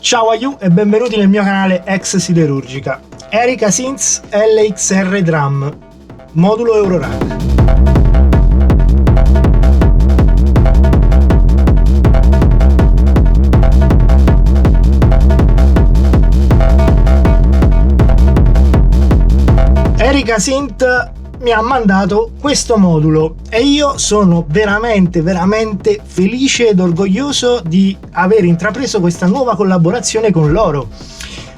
Ciao a you e benvenuti nel mio canale Ex Siderurgica. Erica Synths LXR Drum, modulo Eurorack. Erica Synth mi ha mandato questo modulo e io sono veramente felice ed orgoglioso di aver intrapreso questa nuova collaborazione con loro.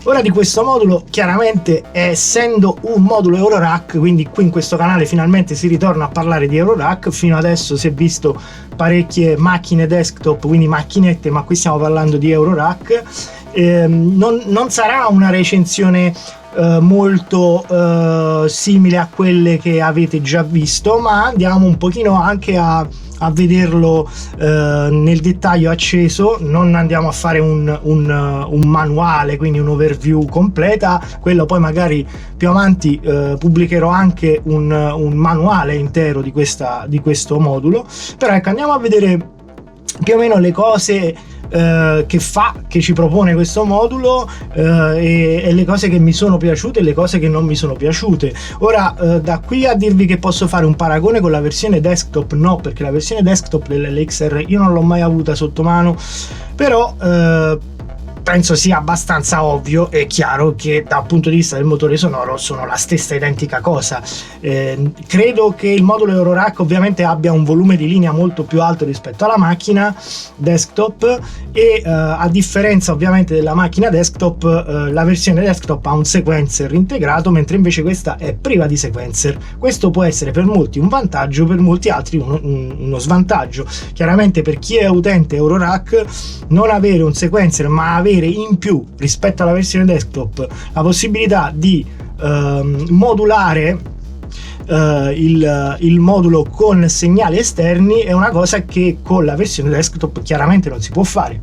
Ora, di questo modulo, chiaramente, essendo un modulo Eurorack, quindi qui in questo canale finalmente si ritorna a parlare di Eurorack. Fino adesso si è visto parecchie macchine desktop, quindi macchinette, ma qui stiamo parlando di Eurorack. Non sarà una recensione molto simile a quelle che avete già visto, ma andiamo un pochino anche a vederlo nel dettaglio acceso. Non andiamo a fare un manuale, quindi un overview completa, quello poi magari più avanti pubblicherò anche un manuale intero di questo modulo. Però ecco, andiamo a vedere più o meno le cose che ci propone questo modulo e le cose che mi sono piaciute e le cose che non mi sono piaciute. Ora, da qui a dirvi che posso fare un paragone con la versione desktop, no, perché la versione desktop dell'LXR io non l'ho mai avuta sotto mano, però penso sia abbastanza ovvio e chiaro che dal punto di vista del motore sonoro sono la stessa identica cosa. Credo che il modulo Eurorack ovviamente abbia un volume di linea molto più alto rispetto alla macchina desktop e a differenza ovviamente della macchina desktop, la versione desktop ha un sequencer integrato, mentre invece questa è priva di sequencer. Questo può essere per molti un vantaggio, per molti altri uno svantaggio. Chiaramente per chi è utente Eurorack, non avere un sequencer ma avere in più rispetto alla versione desktop la possibilità di modulare il modulo con segnali esterni è una cosa che con la versione desktop chiaramente non si può fare.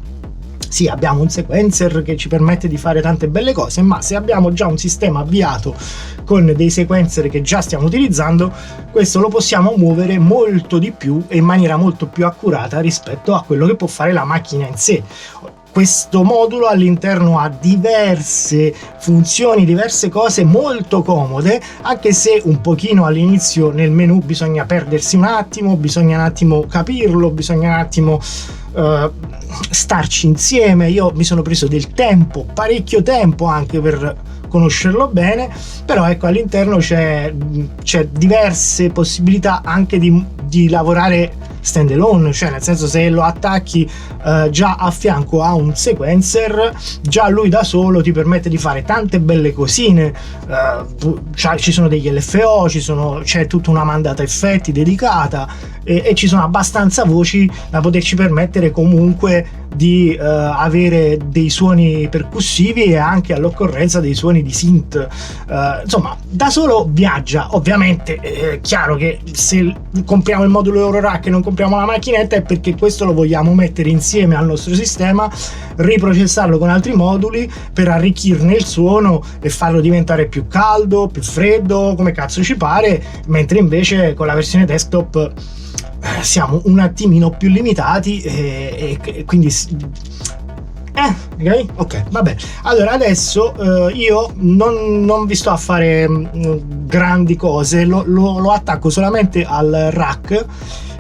Sì, abbiamo un sequencer che ci permette di fare tante belle cose, ma se abbiamo già un sistema avviato con dei sequencer che già stiamo utilizzando, questo lo possiamo muovere molto di più e in maniera molto più accurata rispetto a quello che può fare la macchina in sé. Questo modulo all'interno ha diverse funzioni, diverse cose molto comode, anche se un pochino all'inizio nel menu bisogna perdersi un attimo, bisogna un attimo capirlo, bisogna un attimo starci insieme. Io mi sono preso del tempo, parecchio tempo anche per conoscerlo bene, però ecco, all'interno c'è diverse possibilità anche di lavorare stand alone, cioè nel senso, se lo attacchi già a fianco a un sequencer, già lui da solo ti permette di fare tante belle cosine. Ci sono degli LFO, c'è tutta una mandata effetti dedicata e ci sono abbastanza voci da poterci permettere comunque di avere dei suoni percussivi e anche all'occorrenza dei suoni di synth. Insomma, da solo viaggia. Ovviamente è chiaro che se compriamo il modulo Eurorack e non compriamo la macchinetta è perché questo lo vogliamo mettere insieme al nostro sistema, riprocessarlo con altri moduli per arricchirne il suono e farlo diventare più caldo, più freddo, come cazzo ci pare, mentre invece con la versione desktop siamo un attimino più limitati e quindi ok, vabbè. Allora adesso io non vi sto a fare grandi cose, lo attacco solamente al rack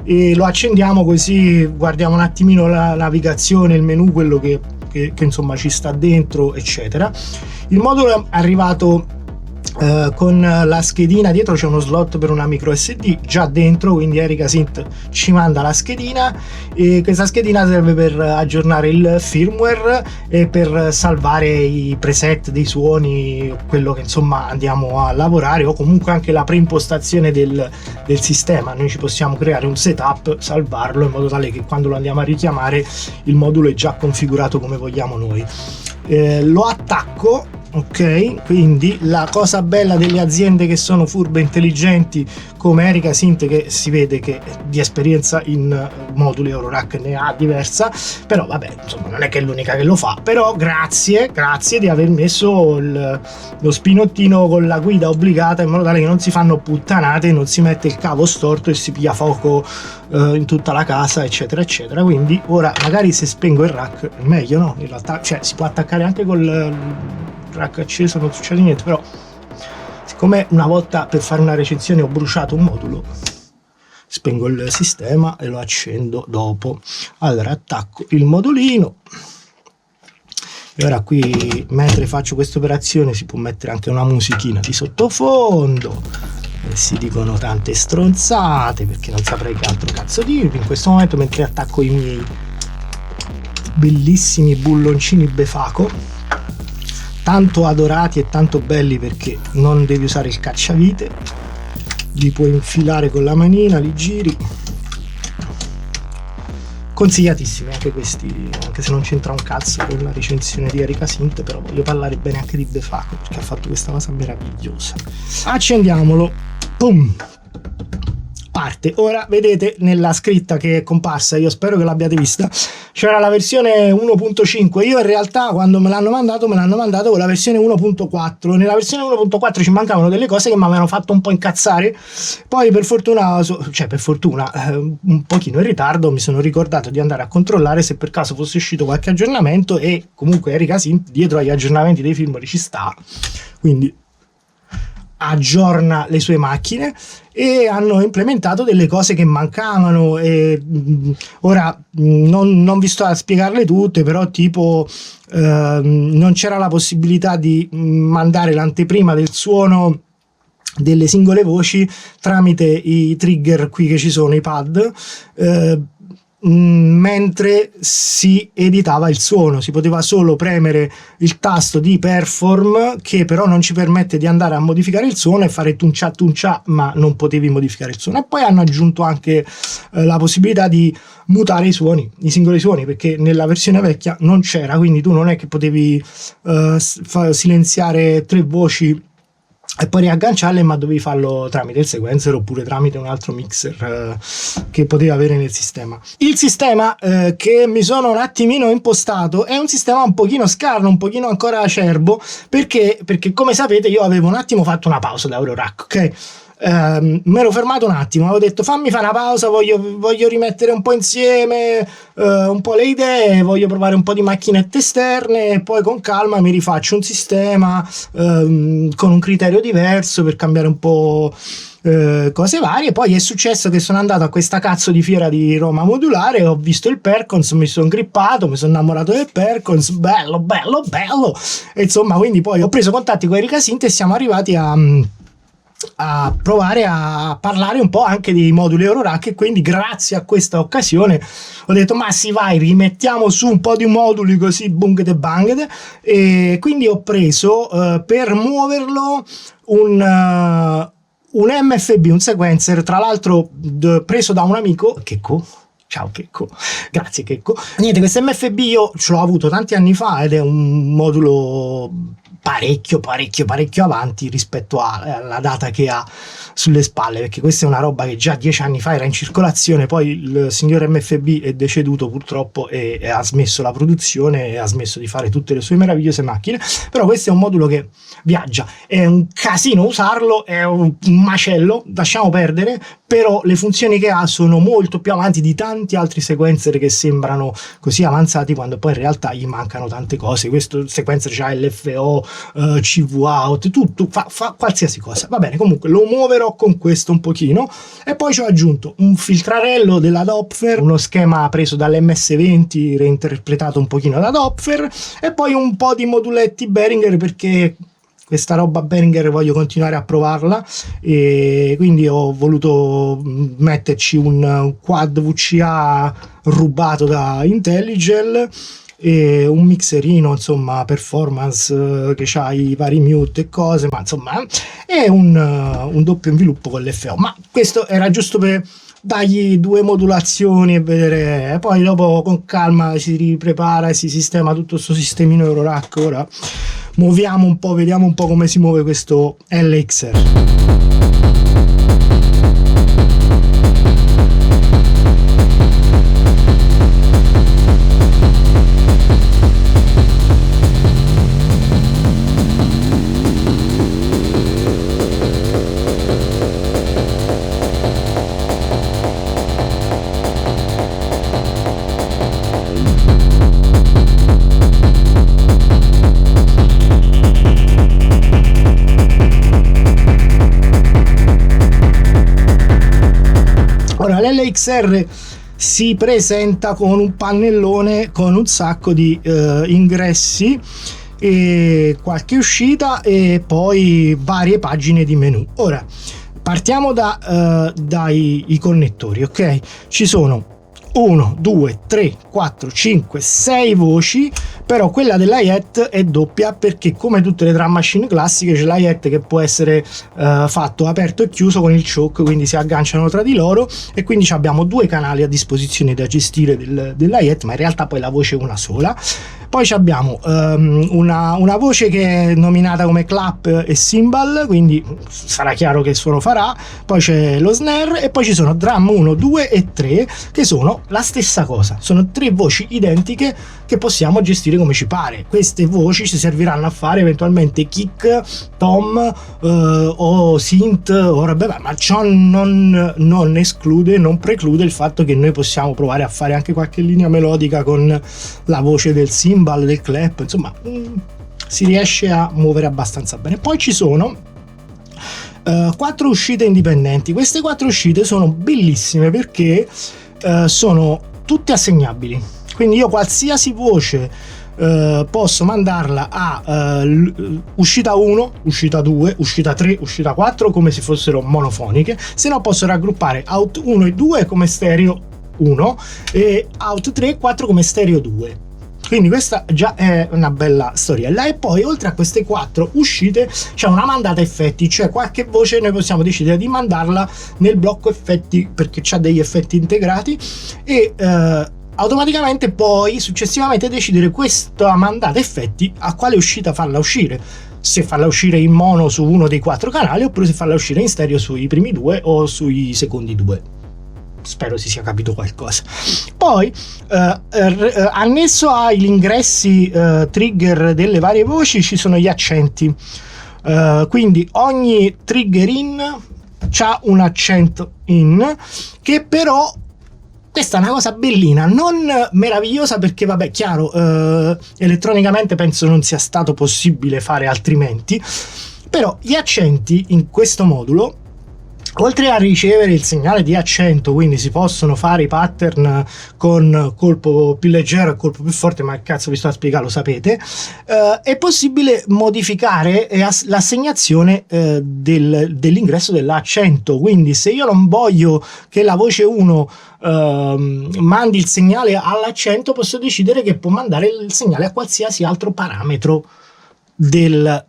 e lo accendiamo, così guardiamo un attimino la navigazione, il menu, quello che insomma ci sta dentro, eccetera. Il modulo è arrivato con la schedina dietro, c'è uno slot per una micro SD già dentro, quindi Erica Synth ci manda la schedina e questa schedina serve per aggiornare il firmware e per salvare i preset dei suoni, quello che insomma andiamo a lavorare, o comunque anche la preimpostazione del sistema. Noi ci possiamo creare un setup, salvarlo in modo tale che quando lo andiamo a richiamare il modulo è già configurato come vogliamo noi. Lo attacco Ok, quindi la cosa bella delle aziende che sono furbe e intelligenti come Erika Synth, che si vede che di esperienza in moduli Eurorack ne ha diversa, però vabbè, insomma, non è che è l'unica che lo fa, però grazie di aver messo lo spinottino con la guida obbligata, in modo tale che non si fanno puttanate, non si mette il cavo storto e si piglia fuoco in tutta la casa, eccetera eccetera. Quindi ora magari se spengo il rack è meglio, no? In realtà, cioè, si può attaccare anche col rack acceso, non succede niente, però siccome una volta per fare una recensione ho bruciato un modulo, spengo il sistema e lo accendo dopo. Allora attacco il modulino e ora qui, mentre faccio questa operazione, si può mettere anche una musichina di sottofondo e si dicono tante stronzate, perché non saprei che altro cazzo dirvi in questo momento mentre attacco i miei bellissimi bulloncini Befaco, tanto adorati e tanto belli perché non devi usare il cacciavite, li puoi infilare con la manina, li giri, consigliatissimi anche questi, anche se non c'entra un cazzo con la recensione di Erika Synth, però voglio parlare bene anche di Befaco perché ha fatto questa cosa meravigliosa. Accendiamolo, boom, parte. Ora vedete nella scritta che è comparsa, io spero che l'abbiate vista, c'era la versione 1.5. io in realtà quando me l'hanno mandato con la versione 1.4. nella versione 1.4 ci mancavano delle cose che mi avevano fatto un po' incazzare, poi per fortuna un pochino in ritardo mi sono ricordato di andare a controllare se per caso fosse uscito qualche aggiornamento, e comunque Erika Synth dietro agli aggiornamenti dei firmware ci sta, quindi aggiorna le sue macchine e hanno implementato delle cose che mancavano, e ora non vi sto a spiegarle tutte, però tipo non c'era la possibilità di mandare l'anteprima del suono delle singole voci tramite i trigger qui che ci sono, i pad, mentre si editava il suono. Si poteva solo premere il tasto di perform, che però non ci permette di andare a modificare il suono e fare tuncia tuncia, ma non potevi modificare il suono. E poi hanno aggiunto anche la possibilità di mutare i suoni, i singoli suoni, perché nella versione vecchia non c'era, quindi tu non è che potevi silenziare 3 voci e poi riagganciarle, ma dovevi farlo tramite il sequencer oppure tramite un altro mixer che potevi avere nel sistema. Il sistema che mi sono un attimino impostato è un sistema un pochino scarno, un pochino ancora acerbo, perché come sapete io avevo un attimo fatto una pausa da Eurorack, ok? Mi ero fermato un attimo, avevo detto fammi fare una pausa, voglio rimettere un po' insieme un po' le idee, voglio provare un po' di macchinette esterne e poi con calma mi rifaccio un sistema con un criterio diverso per cambiare un po' cose varie. Poi è successo che sono andato a questa cazzo di fiera di Roma Modulare, ho visto il Percons, mi sono grippato, mi sono innamorato del Percons, bello e insomma, quindi poi ho preso contatti con Erika Synth e siamo arrivati a provare a parlare un po' anche dei moduli Eurorack, e quindi grazie a questa occasione ho detto ma sì vai, rimettiamo su un po' di moduli così bungete bangete, e quindi ho preso per muoverlo un MFB, un sequencer, tra l'altro preso da un amico, Checco. Ciao Checco, grazie Checco. Niente, questo MFB io ce l'ho avuto tanti anni fa ed è un modulo parecchio avanti rispetto alla data che ha sulle spalle, perché questa è una roba che già 10 anni fa era in circolazione, poi il signor MFB è deceduto purtroppo e ha smesso la produzione e ha smesso di fare tutte le sue meravigliose macchine, però questo è un modulo che viaggia, è un casino usarlo, è un macello, lasciamo perdere, però le funzioni che ha sono molto più avanti di tanti altri sequencer che sembrano così avanzati quando poi in realtà gli mancano tante cose. Questo sequencer c'ha LFO, CV out, tutto, fa qualsiasi cosa, va bene. Comunque lo muoverò con questo un pochino, e poi ci ho aggiunto un filtrarello della Doppler, uno schema preso dall'MS20 reinterpretato un pochino da Doppler, e poi un po' di moduletti Behringer, perché questa roba Behringer voglio continuare a provarla, e quindi ho voluto metterci un quad VCA rubato da Intelligel e un mixerino, insomma, performance che ha i vari mute e cose, ma insomma è un doppio inviluppo con l'FO. Ma questo era giusto per dargli 2 modulazioni e vedere, poi dopo con calma si riprepara e si sistema tutto questo sistemino Eurorack. Ora muoviamo un po', vediamo un po' come si muove questo LXR. Ora l'LXR si presenta con un pannellone con un sacco di ingressi e qualche uscita e poi varie pagine di menu. Ora partiamo dai connettori, ok? Ci sono 1, 2, 3, 4, 5, 6 voci, però quella della Yet è doppia perché, come tutte le drum machine classiche, c'è la Yet che può essere fatto aperto e chiuso con il choke, quindi si agganciano tra di loro, e quindi abbiamo due canali a disposizione da gestire della Yet, ma in realtà poi la voce è una sola. Poi abbiamo una voce che è nominata come clap e cymbal, quindi sarà chiaro che suono farà. Poi c'è lo snare e poi ci sono drum 1, 2 e 3 che sono la stessa cosa, sono tre voci identiche che possiamo gestire come ci pare. Queste voci ci serviranno a fare eventualmente kick, tom o synth o roba, ma ciò non esclude, non preclude il fatto che noi possiamo provare a fare anche qualche linea melodica con la voce del cymbal, del clap, insomma si riesce a muovere abbastanza bene. Poi ci sono 4 uscite indipendenti. Queste 4 uscite sono bellissime perché sono tutte assegnabili, quindi io qualsiasi voce posso mandarla a uscita 1, uscita 2, uscita 3, uscita 4 come se fossero monofoniche, se no posso raggruppare out 1 e 2 come stereo 1 e out 3 e 4 come stereo 2. Quindi questa già è una bella storiella. E poi oltre a queste 4 uscite c'è una mandata effetti, cioè qualche voce noi possiamo decidere di mandarla nel blocco effetti perché c'ha degli effetti integrati e automaticamente poi successivamente decidere questa mandata effetti a quale uscita farla uscire, se farla uscire in mono su uno dei 4 canali oppure se farla uscire in stereo sui primi 2 o sui secondi 2. Spero si sia capito qualcosa. Poi annesso agli ingressi trigger delle varie voci ci sono gli accenti, quindi ogni trigger in c'ha un accento in, che però questa è una cosa bellina, non meravigliosa perché vabbè, chiaro, elettronicamente penso non sia stato possibile fare altrimenti, però gli accenti in questo modulo, oltre a ricevere il segnale di accento, quindi si possono fare i pattern con colpo più leggero e colpo più forte, ma che cazzo vi sto a spiegare, lo sapete, è possibile modificare l'assegnazione dell'ingresso dell'accento. Quindi se io non voglio che la voce 1 mandi il segnale all'accento, posso decidere che può mandare il segnale a qualsiasi altro parametro della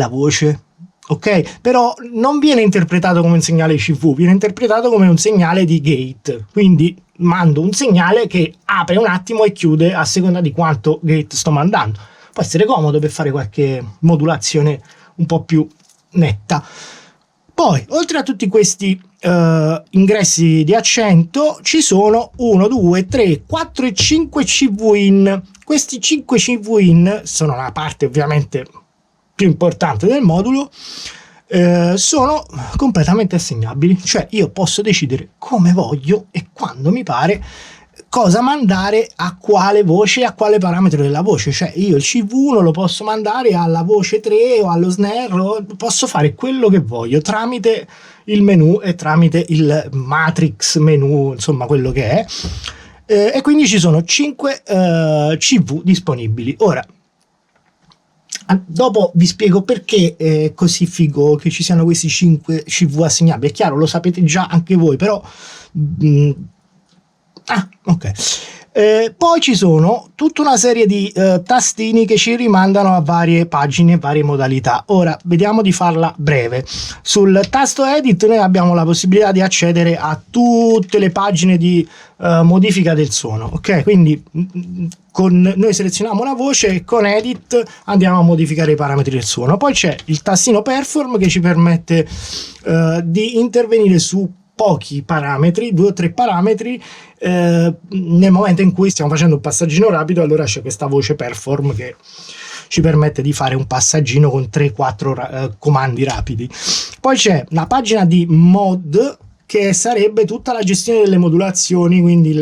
voce. Ok, però non viene interpretato come un segnale CV, viene interpretato come un segnale di gate, quindi mando un segnale che apre un attimo e chiude a seconda di quanto gate sto mandando. Può essere comodo per fare qualche modulazione un po' più netta. Poi, oltre a tutti questi ingressi di accento, ci sono 1, 2, 3, 4 e 5 CV in. Questi 5 CV in sono la parte ovviamente più importante del modulo, sono completamente assegnabili, cioè io posso decidere come voglio e quando mi pare cosa mandare a quale voce, a quale parametro della voce. Cioè io il CV1 lo posso mandare alla voce 3 o allo snare, posso fare quello che voglio tramite il menu e tramite il matrix menu, insomma quello che è, e quindi ci sono 5 CV disponibili. Ora dopo vi spiego perché è così figo che ci siano questi 5 CV assegnabili. È chiaro, lo sapete già anche voi, però Ok. Poi ci sono tutta una serie di tastini che ci rimandano a varie pagine, varie modalità. Ora vediamo di farla breve. Sul tasto edit noi abbiamo la possibilità di accedere a tutte le pagine di modifica del suono, ok? Quindi noi selezioniamo una voce e con edit andiamo a modificare i parametri del suono. Poi c'è il tastino perform che ci permette di intervenire su pochi parametri, 2 o 3 parametri, nel momento in cui stiamo facendo un passaggino rapido. Allora c'è questa voce perform che ci permette di fare un passaggino con 3-4 comandi rapidi. Poi c'è la pagina di mod, che sarebbe tutta la gestione delle modulazioni, quindi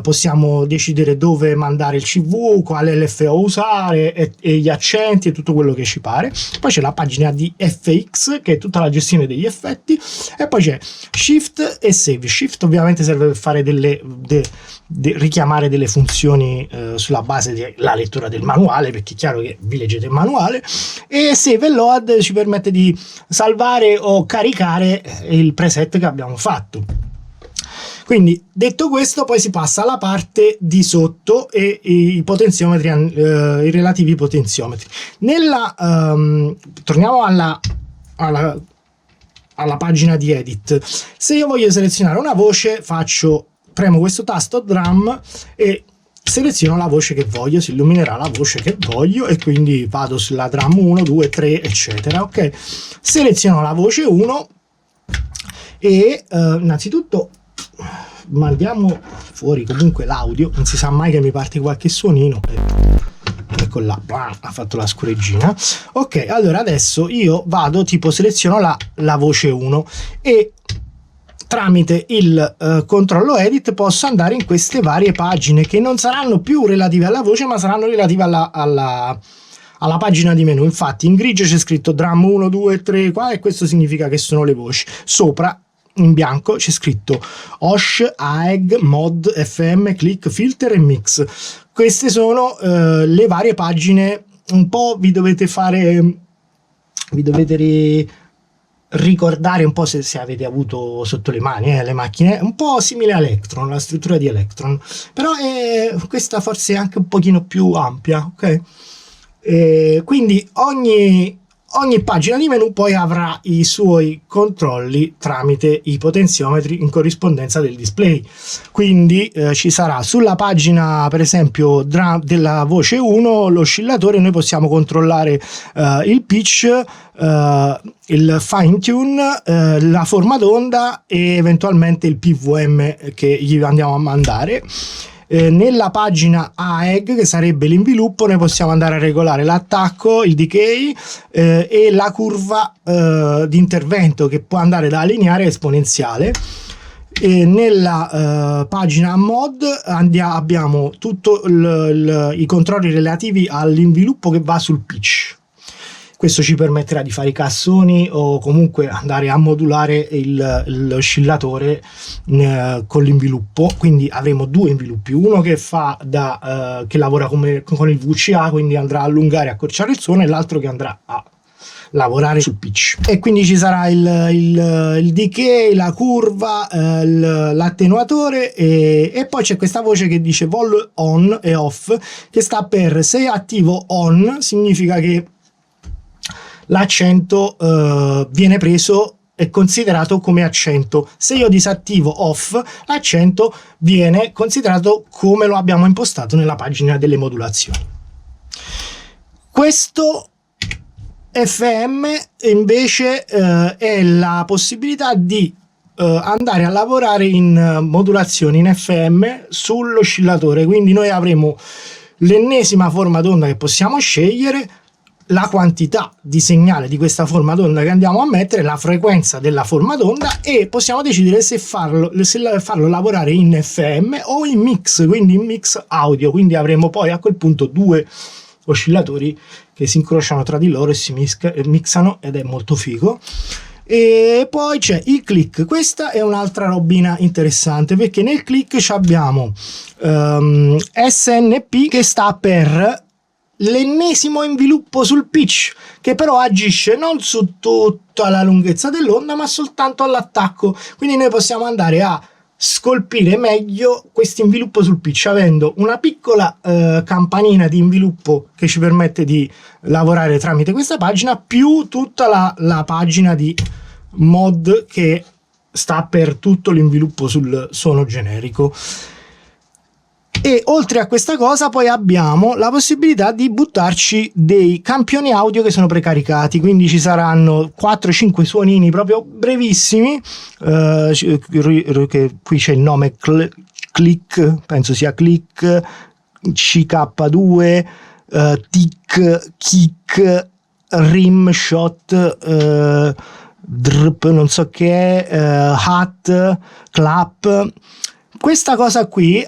possiamo decidere dove mandare il CV, quale LFO usare e gli accenti e tutto quello che ci pare. Poi c'è la pagina di FX, che è tutta la gestione degli effetti, e poi c'è Shift e Save. Shift ovviamente serve per fare richiamare delle funzioni sulla base della lettura del manuale, perché è chiaro che vi leggete il manuale, e Save e Load ci permette di salvare o caricare il preset che abbiamo fatto. Quindi detto questo, poi si passa alla parte di sotto e i potenziometri, i relativi potenziometri. Torniamo alla pagina di edit. Se io voglio selezionare una voce, premo questo tasto drum e seleziono la voce che voglio, si illuminerà la voce che voglio, e quindi vado sulla drum 1, 2, 3 eccetera. Ok, seleziono la voce 1 e innanzitutto mandiamo fuori comunque l'audio, non si sa mai che mi parte qualche suonino. Ecco là, ha fatto la scoreggina. Ok, allora adesso io seleziono la voce 1 e tramite il controllo edit posso andare in queste varie pagine, che non saranno più relative alla voce, ma saranno relative alla pagina di menu. Infatti in grigio c'è scritto drum 1, 2, 3 qua, e questo significa che sono le voci. Sopra in bianco c'è scritto OSH, AEG, Mod, FM, Click, Filter e Mix. Queste sono le varie pagine. Un po' vi dovete ricordare un po', se avete avuto sotto le mani le macchine, un po' simile a Electron, la struttura di Electron, però questa forse è anche un pochino più ampia, ok? Quindi ogni pagina di menu poi avrà i suoi controlli tramite i potenziometri in corrispondenza del display. Quindi ci sarà sulla pagina, per esempio, della voce 1, l'oscillatore, noi possiamo controllare il pitch, il fine tune, la forma d'onda e eventualmente il PWM che gli andiamo a mandare. Nella pagina AEG, che sarebbe l'inviluppo, noi possiamo andare a regolare l'attacco, il decay e la curva di intervento, che può andare da lineare a esponenziale. Nella pagina mod abbiamo tutti i controlli relativi all'inviluppo che va sul pitch. Questo ci permetterà di fare i cassoni o comunque andare a modulare l'oscillatore con l'inviluppo. Quindi avremo 2 inviluppi, uno che che lavora con il VCA, quindi andrà a allungare e accorciare il suono, e l'altro che andrà a lavorare sul pitch. E quindi ci sarà il decay, la curva, l'attenuatore, e poi c'è questa voce che dice vol on e off, che sta per: se è attivo on significa che l'accento viene preso e considerato come accento. Se io disattivo off, l'accento viene considerato come lo abbiamo impostato nella pagina delle modulazioni. Questo FM invece è la possibilità di andare a lavorare in modulazioni in FM sull'oscillatore. Quindi noi avremo l'ennesima forma d'onda che possiamo scegliere, la quantità di segnale di questa forma d'onda che andiamo a mettere, la frequenza della forma d'onda, e possiamo decidere se farlo lavorare in FM o in mix, quindi in mix audio. Quindi avremo poi a quel punto 2 oscillatori che si incrociano tra di loro e si mixano, ed è molto figo. E poi c'è il click. Questa è un'altra robina interessante, perché nel click abbiamo SNP, che sta per l'ennesimo inviluppo sul pitch, che però agisce non su tutta la lunghezza dell'onda ma soltanto all'attacco. Quindi noi possiamo andare a scolpire meglio questo inviluppo sul pitch, avendo una piccola campanina di inviluppo che ci permette di lavorare tramite questa pagina, più tutta la pagina di mod che sta per tutto l'inviluppo sul suono generico. E oltre a questa cosa poi abbiamo la possibilità di buttarci dei campioni audio che sono precaricati, quindi ci saranno 4-5 suonini proprio brevissimi, che qui c'è il nome Click, penso sia Click, CK2, Tick, Kick, Rimshot, Drp, non so che è, Hat, Clap. Questa cosa qui,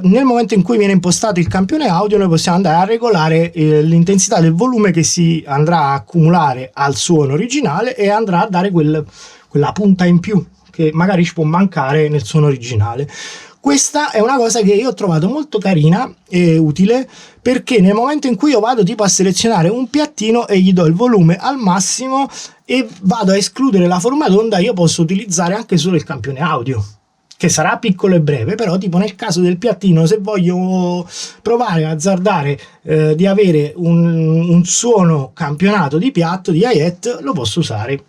nel momento in cui viene impostato il campione audio, noi possiamo andare a regolare l'intensità del volume che si andrà a accumulare al suono originale e andrà a dare quella punta in più che magari ci può mancare nel suono originale. Questa è una cosa che io ho trovato molto carina e utile, perché nel momento in cui io vado tipo a selezionare un piattino e gli do il volume al massimo e vado a escludere la forma d'onda, io posso utilizzare anche solo il campione audio, che sarà piccolo e breve, però tipo nel caso del piattino, se voglio provare a azzardare di avere un suono campionato di piatto, di hi-hat, lo posso usare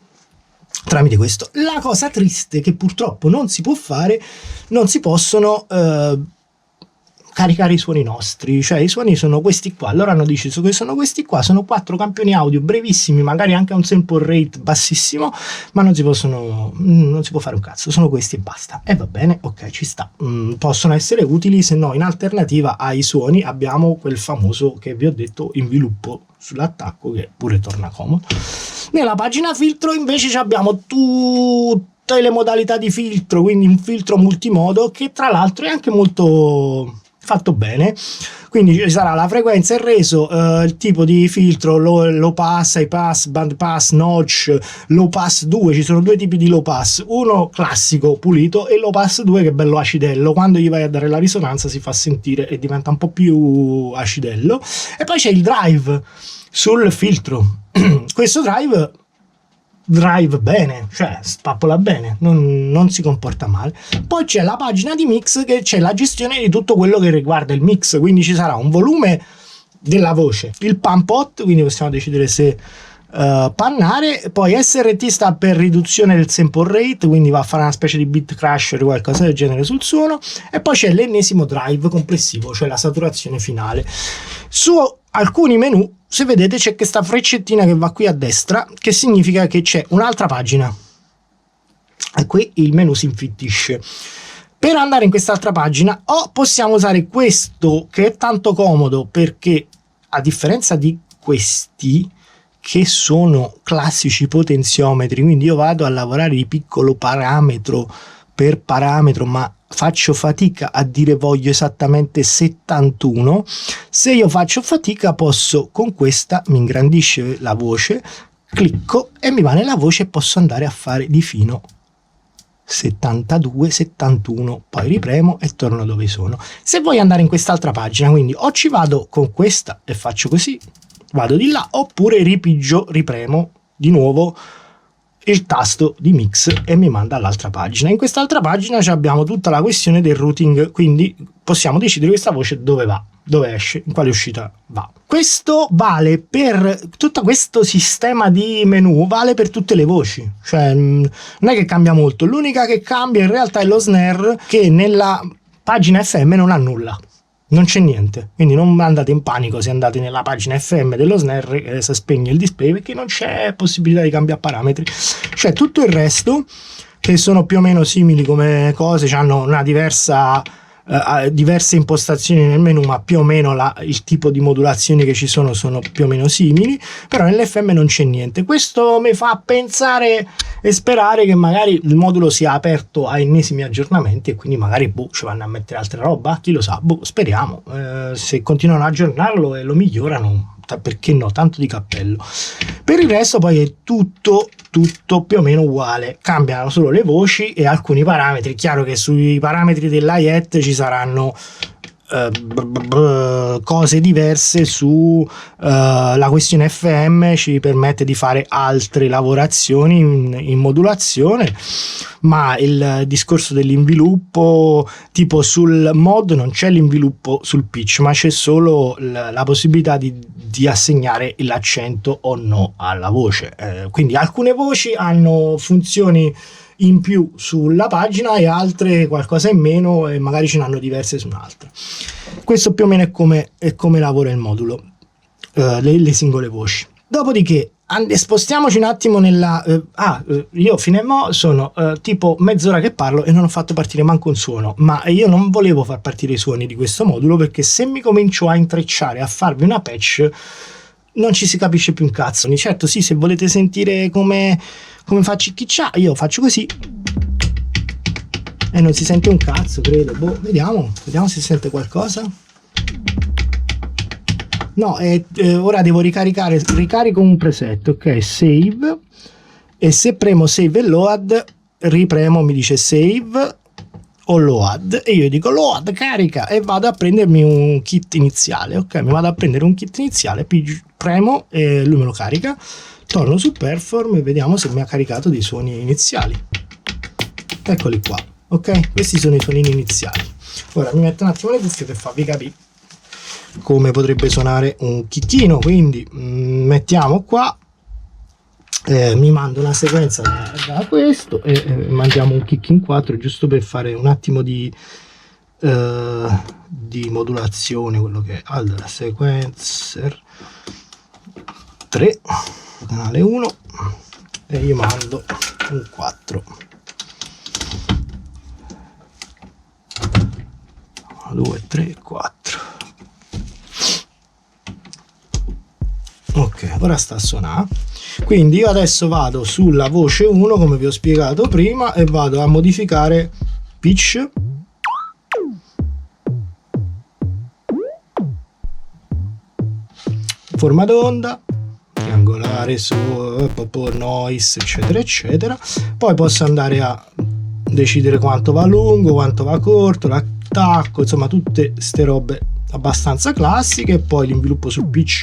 tramite questo. La cosa triste che purtroppo non si può fare, non si possono caricare i suoni nostri, cioè i suoni sono questi qua. Loro hanno deciso che sono questi qua, sono 4 campioni audio brevissimi, magari anche a un sample rate bassissimo, ma non si può fare un cazzo, sono questi e basta. E va bene, ok, ci sta. Possono essere utili, se no in alternativa ai suoni abbiamo quel famoso che vi ho detto inviluppo sull'attacco, che pure torna comodo. Nella pagina filtro invece abbiamo tutte le modalità di filtro, quindi un filtro multimodo che tra l'altro è anche molto fatto bene. Quindi ci sarà la frequenza, il reso, il tipo di filtro, low pass, high pass, band pass, notch, low pass 2, ci sono 2 tipi di low pass, uno classico pulito e low pass 2 che è bello acidello, quando gli vai a dare la risonanza si fa sentire e diventa un po' più acidello. E poi c'è il drive sul filtro. Questo drive bene, cioè spappola bene, non si comporta male. Poi c'è la pagina di mix, che c'è la gestione di tutto quello che riguarda il mix, quindi ci sarà un volume della voce, il pan pot, quindi possiamo decidere se pannare, poi SRT sta per riduzione del sample rate, quindi va a fare una specie di bit crusher o qualcosa del genere sul suono, e poi c'è l'ennesimo drive complessivo, cioè la saturazione finale. Su alcuni menu, se vedete, c'è questa freccettina che va qui a destra, che significa che c'è un'altra pagina e qui il menu si infittisce. Per andare in quest'altra pagina o possiamo usare questo, che è tanto comodo, perché a differenza di questi che sono classici potenziometri, quindi io vado a lavorare di piccolo parametro per parametro, ma faccio fatica a dire voglio esattamente 71. Se io faccio fatica, posso, con questa mi ingrandisce la voce, clicco e mi va nella voce e posso andare a fare di fino 72, 71, poi ripremo e torno dove sono. Se voglio andare in quest'altra pagina, quindi o ci vado con questa e faccio così, vado di là, oppure ripigio, ripremo di nuovo il tasto di mix e mi manda all'altra pagina. In quest'altra pagina abbiamo tutta la questione del routing, quindi possiamo decidere questa voce dove va, dove esce, in quale uscita va. Questo vale per tutto questo sistema di menu, vale per tutte le voci, cioè non è che cambia molto. L'unica che cambia in realtà è lo snare, che nella pagina FM non ha nulla, non c'è niente, quindi non andate in panico se andate nella pagina FM dello snare si spegne il display, perché non c'è possibilità di cambiare parametri. Cioè tutto il resto, che sono più o meno simili come cose, hanno una diverse impostazioni nel menu, ma più o meno il tipo di modulazioni che ci sono più o meno simili, però nell'FM non c'è niente. Questo mi fa pensare e sperare che magari il modulo sia aperto a ennesimi aggiornamenti e quindi magari ci vanno a mettere altra roba, chi lo sa, speriamo. Se continuano a aggiornarlo e lo migliorano, perché no, tanto di cappello. Per il resto poi è tutto più o meno uguale, cambiano solo le voci e alcuni parametri. È chiaro che sui parametri dell'hi-hat ci saranno cose diverse su la questione FM, ci permette di fare altre lavorazioni in modulazione, ma il discorso dell'inviluppo, tipo sul mod non c'è l'inviluppo sul pitch, ma c'è solo la possibilità di assegnare l'accento o no alla voce, quindi alcune voci hanno funzioni in più sulla pagina e altre qualcosa in meno, e magari ce n'hanno diverse su un'altra. Questo più o meno è come lavora il modulo, le singole voci. Dopodiché spostiamoci un attimo nella io fino a mo sono tipo mezz'ora che parlo e non ho fatto partire manco un suono, ma io non volevo far partire i suoni di questo modulo, perché se mi comincio a intrecciare a farvi una patch non ci si capisce più un cazzo. Certo, sì, se volete sentire come fa cicchiccia, io faccio così e non si sente un cazzo, credo. Vediamo se si sente qualcosa. No, ora devo ricarico un preset, ok, save, e se premo save e load, ripremo, mi dice save o load, e io dico load, carica, e vado a prendermi un kit iniziale, ok, mi vado a prendere un kit iniziale, premo e lui me lo carica, torno su Perform e vediamo se mi ha caricato dei suoni iniziali. Eccoli qua, ok, questi sono i suonini iniziali. Ora mi metto un attimo le cuffie per farvi capire come potrebbe suonare un chicchino, quindi mettiamo qua, mi mando una sequenza da questo e mandiamo un kick in 4 giusto per fare un attimo di modulazione, quello che è. Allora, sequencer 3, canale 1, e io mando un 4. 2, 3, 4. Ok, ora sta a suonare. Quindi io adesso vado sulla voce 1, come vi ho spiegato prima, e vado a modificare pitch, forma d'onda, triangolare, su noise, eccetera eccetera. Poi posso andare a decidere quanto va lungo, quanto va corto, l'attacco, insomma tutte ste robe abbastanza classiche. E poi l'inviluppo sul pitch,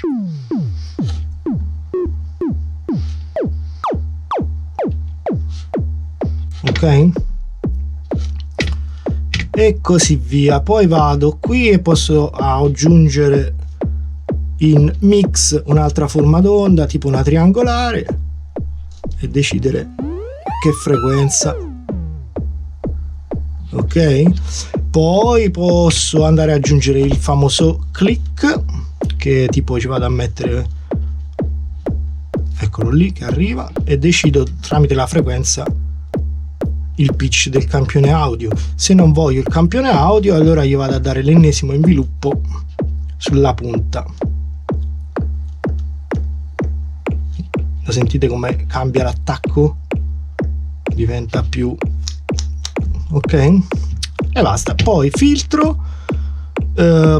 ok, e così via. Poi vado qui e posso aggiungere in mix un'altra forma d'onda, tipo una triangolare, e decidere che frequenza, ok. Poi posso andare ad aggiungere il famoso click, che tipo ci vado a mettere, eccolo lì che arriva, e decido tramite la frequenza il pitch del campione audio. Se non voglio il campione audio, allora io vado a dare l'ennesimo inviluppo sulla punta. Lo sentite come cambia l'attacco? Diventa più, ok, e basta. Poi filtro,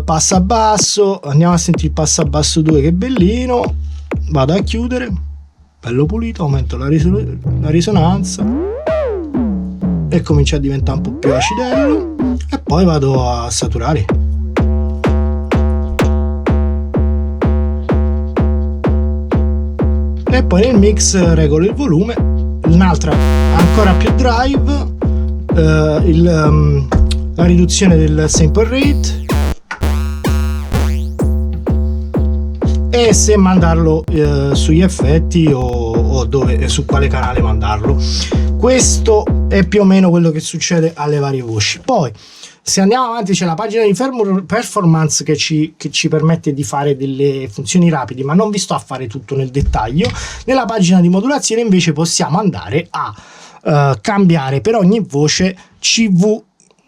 passa basso, andiamo a sentire il passa basso 2 che è bellino, vado a chiudere, bello pulito, aumento la risonanza e comincia a diventare un po' più acidello, e poi vado a saturare. E poi nel mix regolo il volume, un'altra ancora più drive, la riduzione del sample rate, e se mandarlo sugli effetti o dove, su quale canale mandarlo. Questo è più o meno quello che succede alle varie voci. Poi se andiamo avanti c'è la pagina di performance che ci permette di fare delle funzioni rapide, ma non vi sto a fare tutto nel dettaglio. Nella pagina di modulazione invece possiamo andare a cambiare per ogni voce CV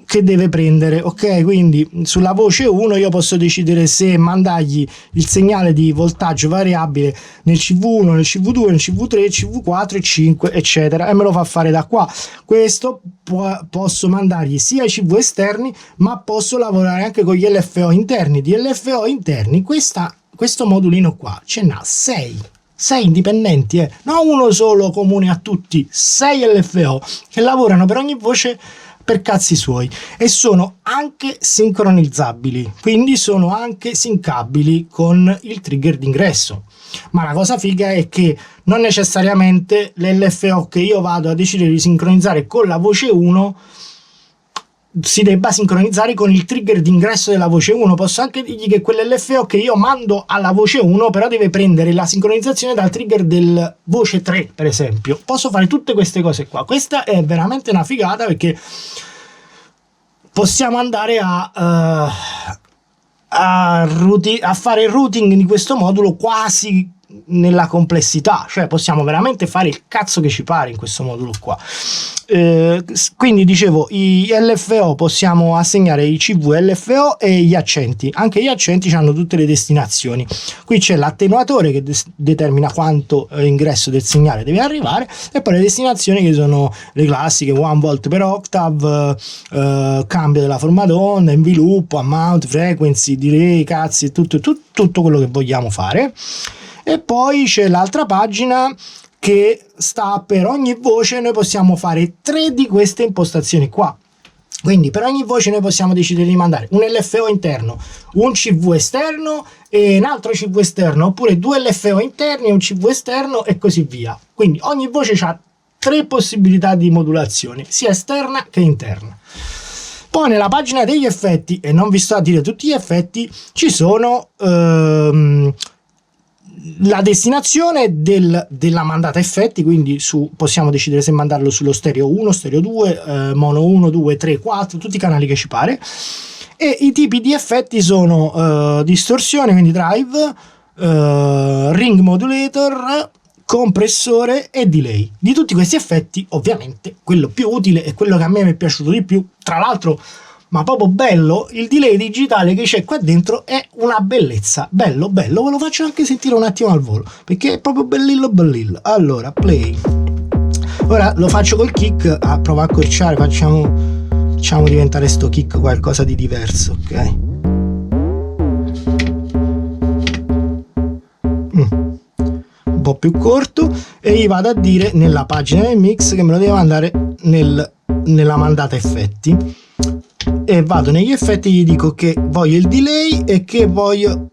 che deve prendere, ok. Quindi sulla voce 1 io posso decidere se mandargli il segnale di voltaggio variabile nel CV1, nel CV2, nel CV3, CV4 e 5 eccetera, e me lo fa fare da qua. Questo posso mandargli sia i CV esterni, ma posso lavorare anche con gli LFO interni. Di LFO interni questo modulino qua ce n'ha 6 indipendenti, non uno solo comune a tutti, 6 LFO che lavorano per ogni voce per cazzi suoi, e sono anche sincronizzabili, quindi sono anche syncabili con il trigger d'ingresso. Ma la cosa figa è che non necessariamente l'LFO che io vado a decidere di sincronizzare con la voce 1 si debba sincronizzare con il trigger d'ingresso della voce 1. Posso anche dirgli che quell'LFO che io mando alla voce 1 però deve prendere la sincronizzazione dal trigger del voce 3, per esempio. Posso fare tutte queste cose qua. Questa è veramente una figata, perché possiamo andare a fare il routing di questo modulo quasi nella complessità, cioè possiamo veramente fare il cazzo che ci pare in questo modulo qua. Quindi dicevo, i LFO possiamo assegnare i CV LFO e gli accenti. Anche gli accenti hanno tutte le destinazioni. Qui c'è l'attenuatore che determina quanto ingresso del segnale deve arrivare, e poi le destinazioni che sono le classiche: 1 volt per octave, cambio della forma d'onda, inviluppo, amount, frequency, delay, cazzi, tutto quello che vogliamo fare. E poi c'è l'altra pagina che sta per ogni voce. Noi possiamo fare 3 di queste impostazioni qua. Quindi per ogni voce noi possiamo decidere di mandare un LFO interno, un CV esterno e un altro CV esterno, oppure 2 LFO interni e un CV esterno, e così via. Quindi ogni voce ha 3 possibilità di modulazione, sia esterna che interna. Poi nella pagina degli effetti, e non vi sto a dire tutti gli effetti, ci sono la destinazione della mandata effetti, quindi possiamo decidere se mandarlo sullo stereo 1, stereo 2, mono 1, 2, 3, 4, tutti i canali che ci pare. E i tipi di effetti sono distorsione, quindi drive, ring modulator, compressore e delay. Di tutti questi effetti, ovviamente, quello più utile e quello che a me mi è piaciuto di più, tra l'altro, ma proprio bello, il delay digitale che c'è qua dentro è una bellezza. Bello, ve lo faccio anche sentire un attimo al volo, perché è proprio bellillo. Allora, play. Ora lo faccio col kick, provo a accorciare, facciamo diventare sto kick qualcosa di diverso, ok? Un po' più corto, e gli vado a dire nella pagina del mix che me lo deve mandare nella mandata effetti. E vado negli effetti, gli dico che voglio il delay e che voglio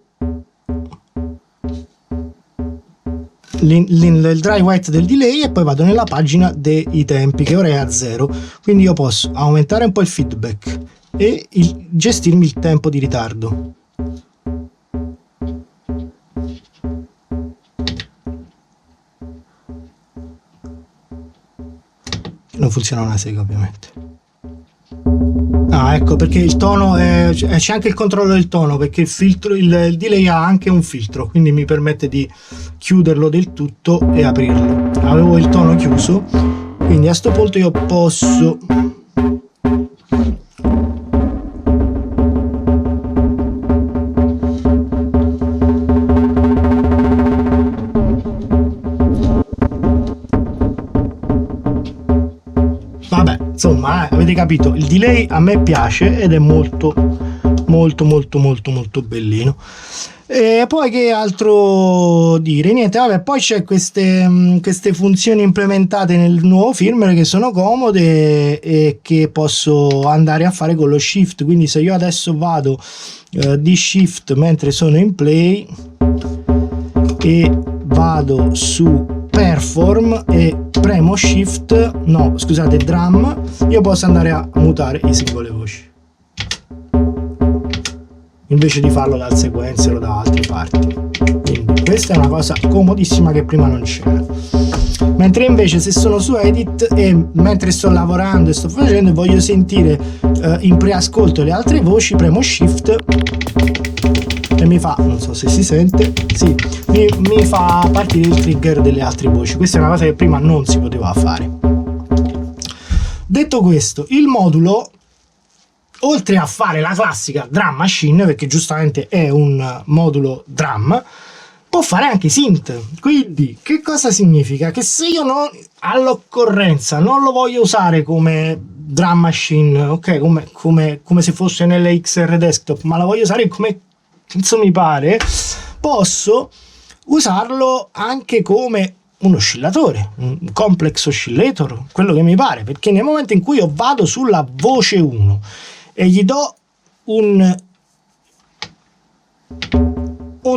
il dry white del delay, e poi vado nella pagina dei tempi che ora è a 0, quindi io posso aumentare un po' il feedback e gestirmi il tempo di ritardo. Non funziona una sega, ovviamente. Ecco perché il tono c'è anche il controllo del tono, perché il delay ha anche un filtro, quindi mi permette di chiuderlo del tutto e aprirlo. Avevo il tono chiuso, quindi a sto punto io posso insomma, avete capito, il delay a me piace ed è molto bellino. E poi che altro dire? Niente, vabbè, poi c'è queste funzioni implementate nel nuovo firmware che sono comode e che posso andare a fare con lo shift. Quindi se io adesso vado di shift mentre sono in play e vado su perform e premo drum, io posso andare a mutare le singole voci invece di farlo dal sequencer o da altre parti. Quindi questa è una cosa comodissima che prima non c'era. Mentre invece se sono su edit e mentre sto lavorando e sto facendo e voglio sentire in preascolto le altre voci, premo shift e mi fa, non so se si sente, sì, mi fa partire il trigger delle altre voci. Questa è una cosa che prima non si poteva fare. Detto questo, il modulo, oltre a fare la classica drum machine, perché giustamente è un modulo drum, può fare anche synth. Quindi che cosa significa? Che se io all'occorrenza non lo voglio usare come drum machine, ok, come se fosse nell'XR desktop, ma la voglio usare come mi pare, posso usarlo anche come un oscillatore, un complex oscillator, quello che mi pare, perché nel momento in cui io vado sulla voce 1 e gli do un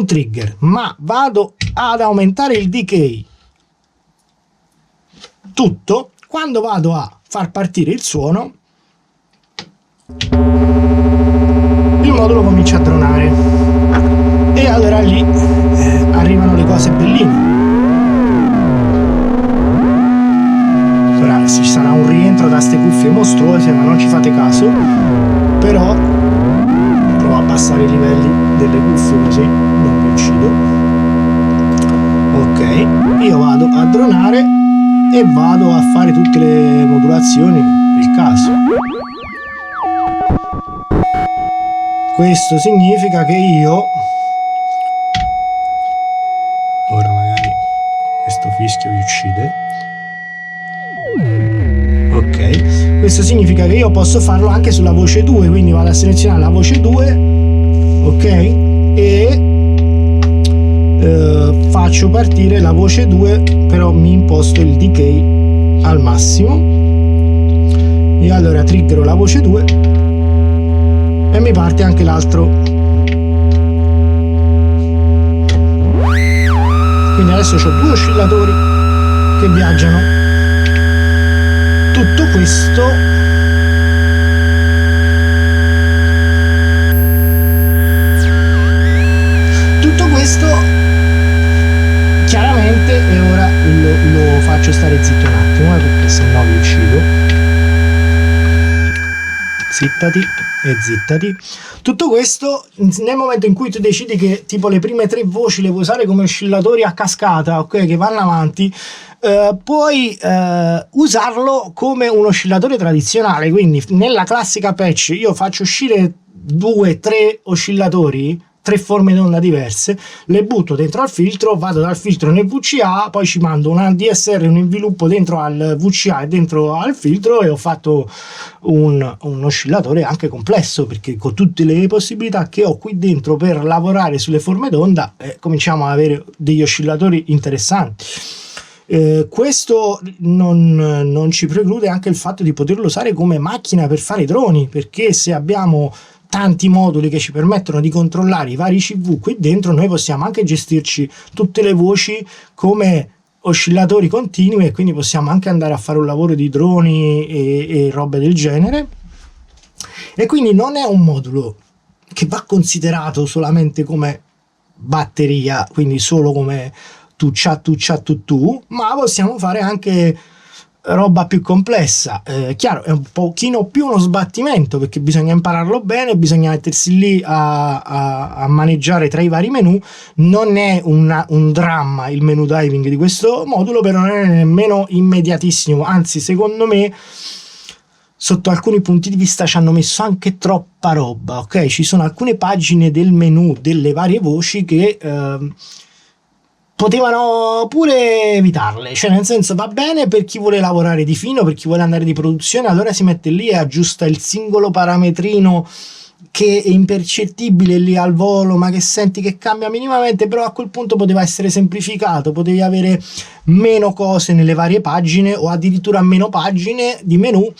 trigger, ma vado ad aumentare il decay tutto, quando vado a far partire il suono, il modulo comincia a dronare e allora lì arrivano le cose belline. Ora ci sarà un rientro da ste cuffie mostruose, ma non ci fate caso, però provo a abbassare i livelli delle cuffie così non mi uccido. Ok, io vado a dronare e vado a fare tutte le modulazioni del caso. Questo significa che io, ora magari questo fischio vi uccide, ok, questo significa che io posso farlo anche sulla voce 2, quindi vado a selezionare la voce 2, ok, e faccio partire la voce 2, però mi imposto il decay al massimo e allora triggero la voce 2 e mi parte anche l'altro. Quindi adesso ho 2 oscillatori che viaggiano. Tutto questo chiaramente, e ora lo faccio stare zitto un attimo perché se no vi uccido. Zittati e zittati. Tutto questo nel momento in cui tu decidi che tipo le prime 3 voci le vuoi usare come oscillatori a cascata, ok, che vanno avanti, puoi usarlo come un oscillatore tradizionale. Quindi nella classica patch io faccio uscire 2-3 oscillatori, 3 forme d'onda diverse, le butto dentro al filtro, vado dal filtro nel VCA, poi ci mando una DSR, un inviluppo dentro al VCA e dentro al filtro e ho fatto un oscillatore anche complesso, perché con tutte le possibilità che ho qui dentro per lavorare sulle forme d'onda cominciamo ad avere degli oscillatori interessanti. Questo non ci preclude anche il fatto di poterlo usare come macchina per fare i droni, perché se abbiamo tanti moduli che ci permettono di controllare i vari CV qui dentro, noi possiamo anche gestirci tutte le voci come oscillatori continui e quindi possiamo anche andare a fare un lavoro di droni e robe del genere. E quindi non è un modulo che va considerato solamente come batteria, quindi solo come tu, ma possiamo fare anche roba più complessa. Chiaro, è un pochino più uno sbattimento perché bisogna impararlo bene, bisogna mettersi lì a maneggiare tra i vari menu. Non è un dramma il menu diving di questo modulo, però non è nemmeno immediatissimo, anzi secondo me sotto alcuni punti di vista ci hanno messo anche troppa roba, ok? Ci sono alcune pagine del menu delle varie voci che potevano pure evitarle, cioè nel senso va bene per chi vuole lavorare di fino, per chi vuole andare di produzione, allora si mette lì e aggiusta il singolo parametrino che è impercettibile lì al volo, ma che senti che cambia minimamente, però a quel punto poteva essere semplificato, potevi avere meno cose nelle varie pagine o addirittura meno pagine di menu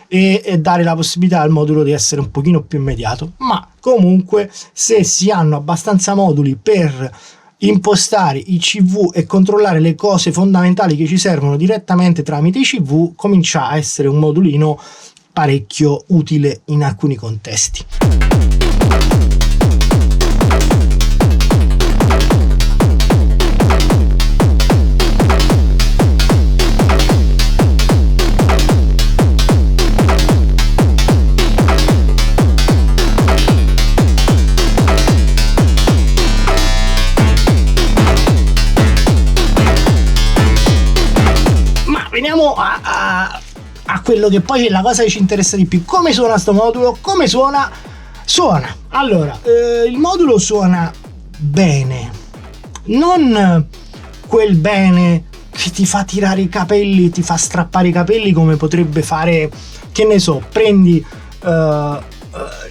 e dare la possibilità al modulo di essere un pochino più immediato. Ma comunque se si hanno abbastanza moduli per impostare i CV e controllare le cose fondamentali che ci servono direttamente tramite i CV, comincia a essere un modulino parecchio utile in alcuni contesti. Veniamo a quello che poi è la cosa che ci interessa di più. Come suona sto modulo? Come suona? Suona. Allora, il modulo suona bene. Non quel bene che ti fa tirare i capelli, ti fa strappare i capelli come potrebbe fare, che ne so, prendi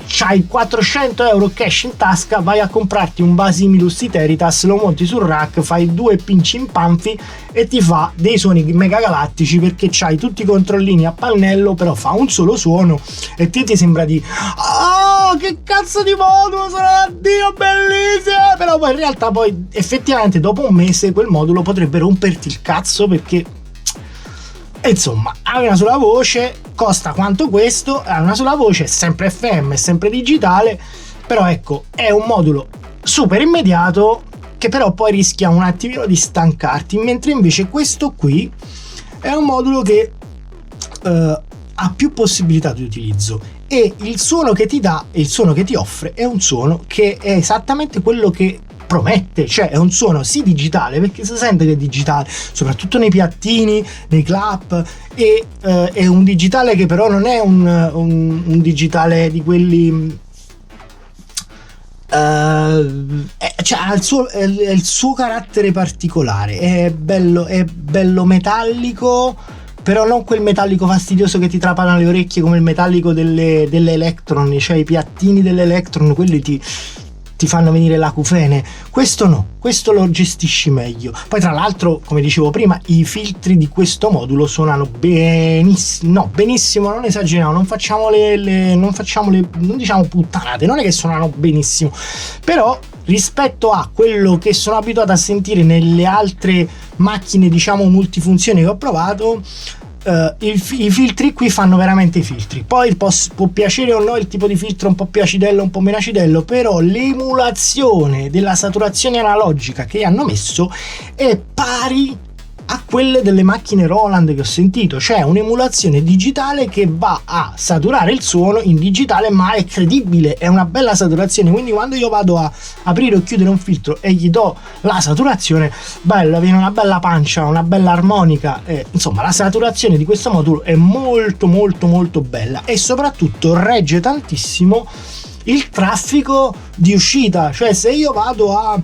c'hai 400 euro cash in tasca, vai a comprarti un Basimilus Iteritas, lo monti sul rack, fai 2 pinci in panfi e ti fa dei suoni mega galattici, perché c'hai tutti i controllini a pannello, però fa un solo suono e ti sembra di che cazzo di modulo, sono da Dio, bellissimo, però poi in realtà poi effettivamente dopo un mese quel modulo potrebbe romperti il cazzo, perché insomma, hai una sola voce, costa quanto questo, hai una sola voce, è sempre FM, è sempre digitale, però ecco, è un modulo super immediato che però poi rischia un attimino di stancarti, mentre invece questo qui è un modulo che ha più possibilità di utilizzo, e il suono che ti dà e il suono che ti offre è un suono che è esattamente quello che promette, cioè è un suono sì digitale, perché si sente che è digitale soprattutto nei piattini, nei clap, e è un digitale che però non è un digitale di quelli cioè ha il suo carattere particolare, è bello metallico, però non quel metallico fastidioso che ti trapana le orecchie come il metallico delle Electron, cioè i piattini delle Electron, quelli ti fanno venire l'acufene. Questo no, questo lo gestisci meglio. Poi tra l'altro, come dicevo prima, i filtri di questo modulo suonano benissimo, non esageriamo, non diciamo puttanate, non è che suonano benissimo, però rispetto a quello che sono abituato a sentire nelle altre macchine diciamo multifunzioni che ho provato, i filtri qui fanno veramente i filtri. Poi può piacere o no il tipo di filtro, un po' più acidello, un po' meno acidello, però l'emulazione della saturazione analogica che hanno messo è pari a quelle delle macchine Roland che ho sentito, cioè un'emulazione digitale che va a saturare il suono in digitale, ma è credibile, è una bella saturazione. Quindi quando io vado a aprire o chiudere un filtro e gli do la saturazione, bella, viene una bella pancia, una bella armonica, insomma la saturazione di questo modulo è molto molto molto bella, e soprattutto regge tantissimo il traffico di uscita. Cioè se io vado a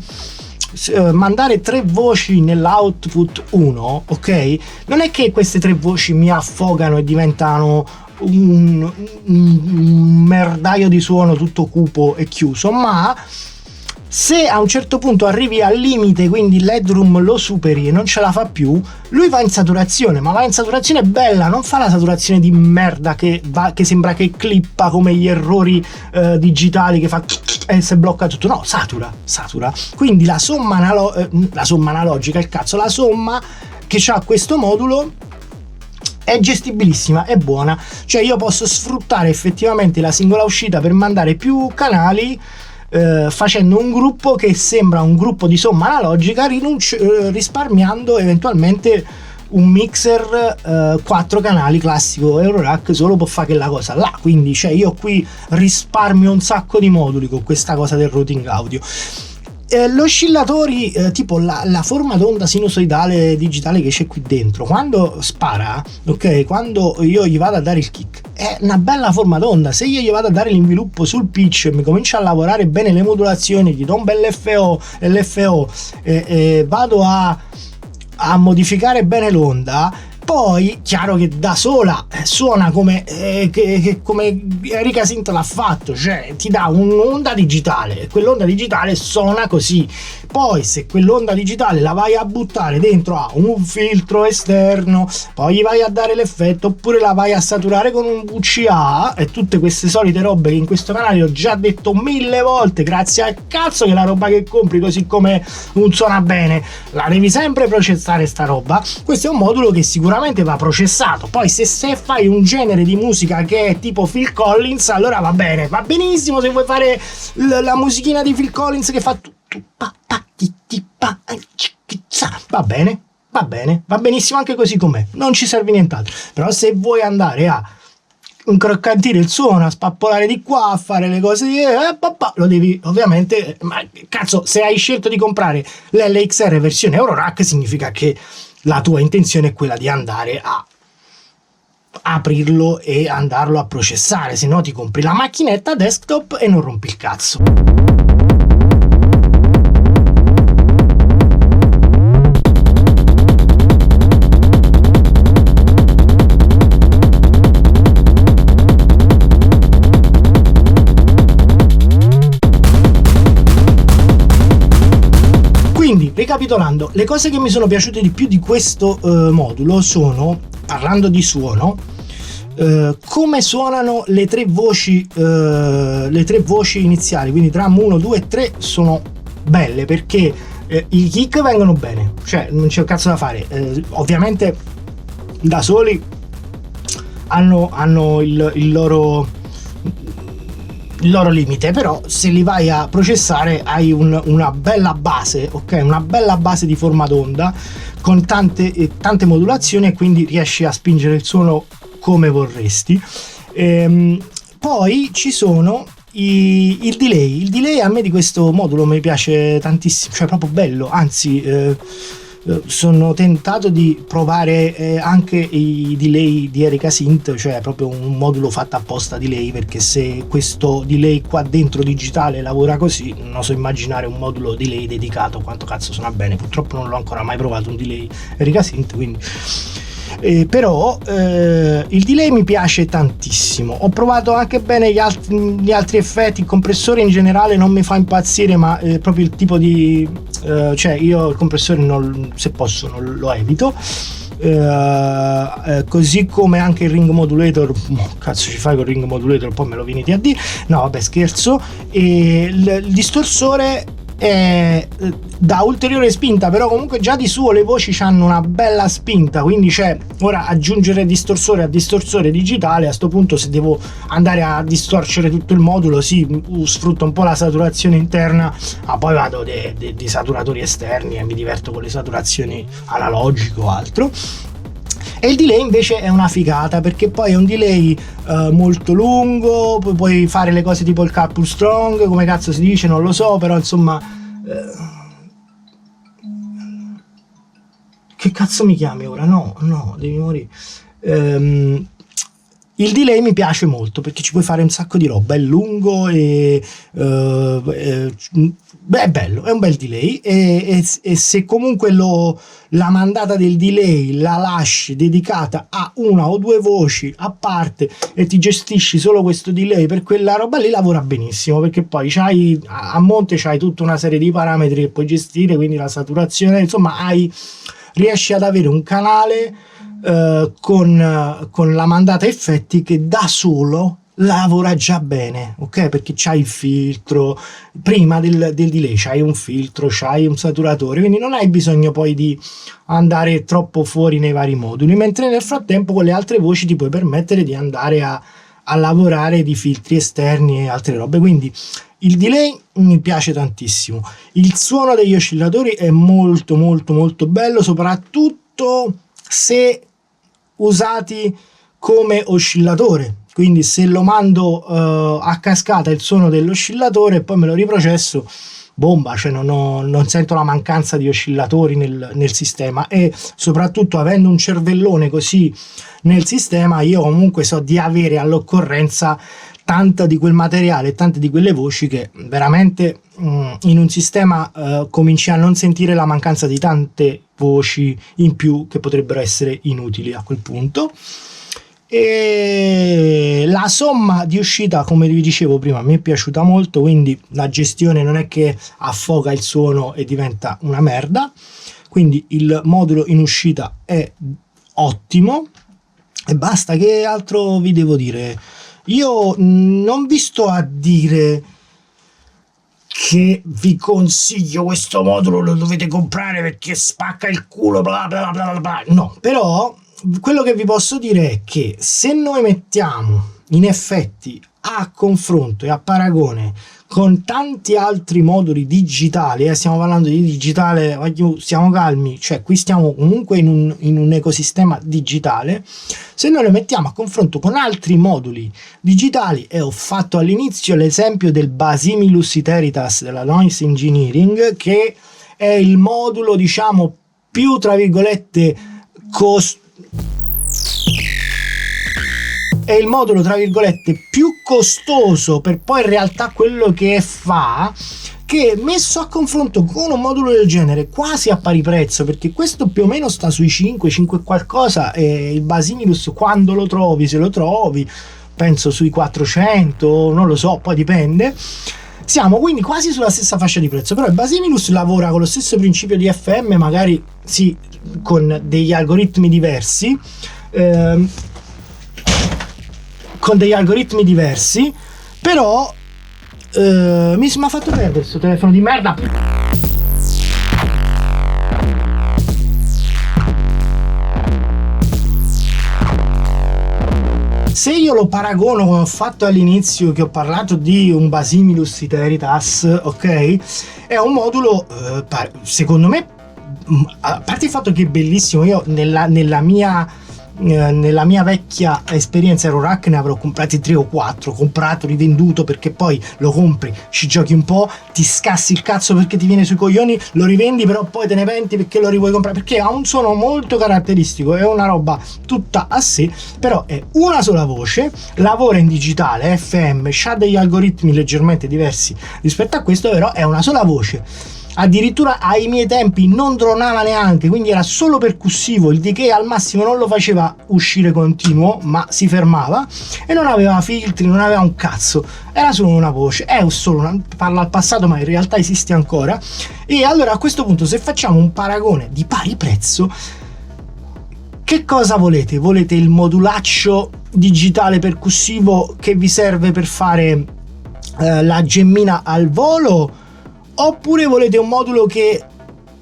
mandare 3 voci nell'output 1, ok, non è che queste 3 voci mi affogano e diventano un merdaio di suono tutto cupo e chiuso, ma se a un certo punto arrivi al limite, quindi l'headroom lo superi e non ce la fa più, lui va in saturazione, ma va in saturazione bella, non fa la saturazione di merda che sembra che clippa come gli errori digitali che fa e si blocca tutto. No, satura. Quindi la somma analogica, il cazzo, la somma che c'ha questo modulo è gestibilissima, è buona. Cioè io posso sfruttare effettivamente la singola uscita per mandare più canali, facendo un gruppo che sembra un gruppo di somma analogica, risparmiando eventualmente un mixer 4 canali classico Eurorack solo può fare quella cosa là. Quindi cioè io qui risparmio un sacco di moduli con questa cosa del routing audio. Gli oscillatori tipo la forma d'onda sinusoidale digitale che c'è qui dentro, quando spara, ok, quando io gli vado a dare il kick, è una bella forma d'onda. Se io gli vado a dare l'inviluppo sul pitch e mi comincia a lavorare bene le modulazioni, gli do un bel LFO e vado a modificare bene l'onda, poi chiaro che da sola suona come Erika Sint l'ha fatto, cioè ti dà un'onda digitale e quell'onda digitale suona così. Poi se quell'onda digitale la vai a buttare dentro a un filtro esterno, poi gli vai a dare l'effetto, oppure la vai a saturare con un VCA e tutte queste solite robe che in questo canale ho già detto 1000 volte, grazie al cazzo che la roba che compri così come non suona bene la devi sempre processare sta roba. Questo è un modulo che sicuramente va processato. Poi se fai un genere di musica che è tipo Phil Collins, allora va bene, va benissimo. Se vuoi fare la musichina di Phil Collins che fa va bene, va benissimo anche così com'è, non ci serve nient'altro. Però se vuoi andare a incroccantire il suono, a spappolare di qua, a fare le cose lo devi ovviamente, ma cazzo, se hai scelto di comprare l'LXR versione Eurorack significa che la tua intenzione è quella di andare a aprirlo e andarlo a processare, se no ti compri la macchinetta desktop e non rompi il cazzo. ricapitolando, le cose che mi sono piaciute di più di questo modulo sono, parlando di suono, come suonano le tre voci iniziali, quindi tram 1, 2 e 3 sono belle, perché i kick vengono bene, cioè non c'è un cazzo da fare. Ovviamente da soli hanno il loro limite, però se li vai a processare hai una bella base, ok, una bella base di forma d'onda con tante modulazioni, e quindi riesci a spingere il suono come vorresti. Poi ci sono il delay a me di questo modulo mi piace tantissimo, cioè è proprio bello, anzi sono tentato di provare anche i delay di Erika Synth, cioè proprio un modulo fatto apposta delay, perché se questo delay qua dentro digitale lavora così, non so immaginare un modulo delay dedicato quanto cazzo suona bene. Purtroppo non l'ho ancora mai provato un delay Erika Synth, quindi però il delay mi piace tantissimo. Ho provato anche bene gli altri effetti. Il compressore in generale non mi fa impazzire, ma proprio il tipo di cioè io il compressore se posso non lo evito, così come anche il ring modulator. Cazzo ci fai col ring modulator, poi me lo venite a dire, no vabbè scherzo. E il distorsore dà ulteriore spinta, però comunque già di suo le voci hanno una bella spinta, quindi c'è ora aggiungere distorsore a distorsore digitale. A sto punto, se devo andare a distorcere tutto il modulo, sfrutto un po' la saturazione interna, ma poi vado di saturatori esterni e mi diverto con le saturazioni analogiche o altro. E il delay invece è una figata, perché poi è un delay molto lungo, poi puoi fare le cose tipo il carpool strong, come cazzo si dice, non lo so, però insomma che cazzo mi chiami ora? No, devi morire. Il delay mi piace molto perché ci puoi fare un sacco di roba, è lungo e è bello, è un bel delay, e se comunque la mandata del delay la lasci dedicata a una o due voci a parte e ti gestisci solo questo delay per quella roba lì, lavora benissimo, perché poi a monte c'hai tutta una serie di parametri che puoi gestire, quindi la saturazione, insomma riesci ad avere un canale con la mandata effetti che da solo lavora già bene, ok? Perché c'hai il filtro prima del delay, c'hai un filtro, c'hai un saturatore, quindi non hai bisogno poi di andare troppo fuori nei vari moduli, mentre nel frattempo con le altre voci ti puoi permettere di andare a lavorare di filtri esterni e altre robe. Quindi il delay mi piace tantissimo, il suono degli oscillatori è molto molto molto bello, soprattutto se usati come oscillatore, quindi se lo mando a cascata il suono dell'oscillatore e poi me lo riprocesso, bomba, cioè non sento la mancanza di oscillatori nel sistema, e soprattutto avendo un cervellone così nel sistema, io comunque so di avere all'occorrenza tanta di quel materiale, tante di quelle voci, che veramente in un sistema cominci a non sentire la mancanza di tante voci in più che potrebbero essere inutili a quel punto. E la somma di uscita, come vi dicevo prima, mi è piaciuta molto, quindi la gestione non è che affoga il suono e diventa una merda, quindi il modulo in uscita è ottimo. E basta, che altro vi devo dire? Io non vi sto a dire che vi consiglio questo modulo, lo dovete comprare perché spacca il culo, bla bla bla bla, no, però quello che vi posso dire è che se noi mettiamo in effetti a confronto e a paragone con tanti altri moduli digitali, stiamo parlando di digitale, stiamo calmi, cioè qui stiamo comunque in un ecosistema digitale, se noi lo mettiamo a confronto con altri moduli digitali, e ho fatto all'inizio l'esempio del Basimilus Iteritas della Noise Engineering, che è il modulo diciamo più tra virgolette è il modulo tra virgolette più costoso per poi in realtà quello che fa, che messo a confronto con un modulo del genere quasi a pari prezzo, perché questo più o meno sta sui 5 qualcosa, e il Basimilus quando lo trovi, se lo trovi, penso sui 400, non lo so, poi dipende. Siamo quindi quasi sulla stessa fascia di prezzo, però il Basimilus lavora con lo stesso principio di FM, magari sì, con degli algoritmi diversi, però mi ha fatto perdere questo telefono di merda. Se io lo paragono, come ho fatto all'inizio, che ho parlato di un Basimilus Iteritas, ok? È un modulo, secondo me, a parte il fatto che è bellissimo, io nella mia vecchia esperienza Eurorack ne avrò comprati 3 o 4, comprato, rivenduto, perché poi lo compri, ci giochi un po', ti scassi il cazzo perché ti viene sui coglioni, lo rivendi, però poi te ne penti perché lo rivuoi comprare, perché ha un suono molto caratteristico, è una roba tutta a sé, però è una sola voce, lavora in digitale, FM, ha degli algoritmi leggermente diversi rispetto a questo, però è una sola voce. Addirittura ai miei tempi non dronava neanche, quindi era solo percussivo, il decay al massimo non lo faceva uscire continuo, ma si fermava, e non aveva filtri, non aveva un cazzo, era solo una voce, parla al passato ma in realtà esiste ancora. E allora a questo punto, se facciamo un paragone di pari prezzo, che cosa volete? Volete il modulaccio digitale percussivo che vi serve per fare la gemmina al volo? Oppure volete un modulo che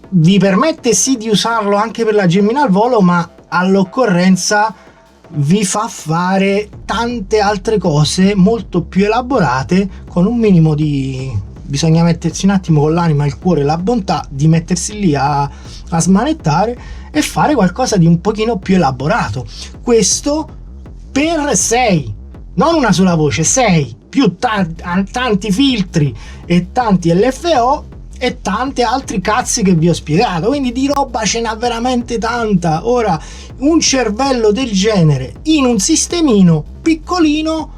vi permette sì di usarlo anche per la gemmina al volo, ma all'occorrenza vi fa fare tante altre cose molto più elaborate, con un minimo di... bisogna mettersi un attimo con l'anima, il cuore e la bontà di mettersi lì a smanettare e fare qualcosa di un pochino più elaborato. Questo per 6, non una sola voce, 6 più tanti filtri e tanti LFO e tanti altri cazzi che vi ho spiegato, quindi di roba ce n'ha veramente tanta. Ora, un cervello del genere in un sistemino piccolino